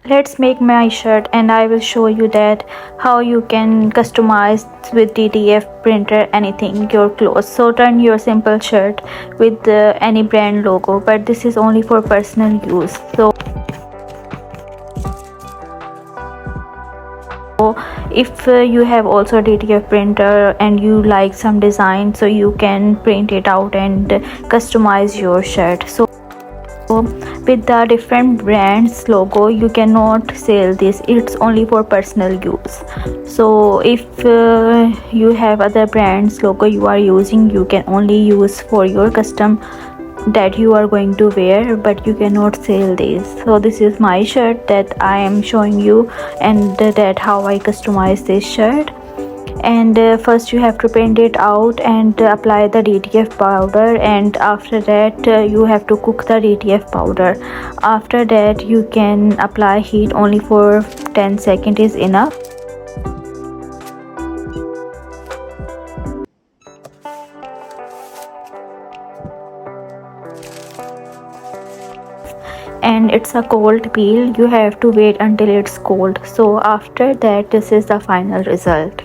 Let's make my shirt and I will show you that how you can customize with DTF printer anything your clothes. So turn your simple shirt with any brand logo, but this is only for personal use. So if you have also DTF printer and you like some design, so you can print it out and customize your shirt. So with the different brands logo you cannot sell this, it's only for personal use. So if you have other brands logo you are using, you can only use for your custom that you are going to wear, but you cannot sell this. So this is my shirt that I am showing you, and that how I customize this shirt. And first you have to print it out and apply the DTF powder, and after that you have to cook the DTF powder. After that you can apply heat only for 10 seconds is enough. And it's a cold peel, you have to wait until it's cold. So after that this is the final result.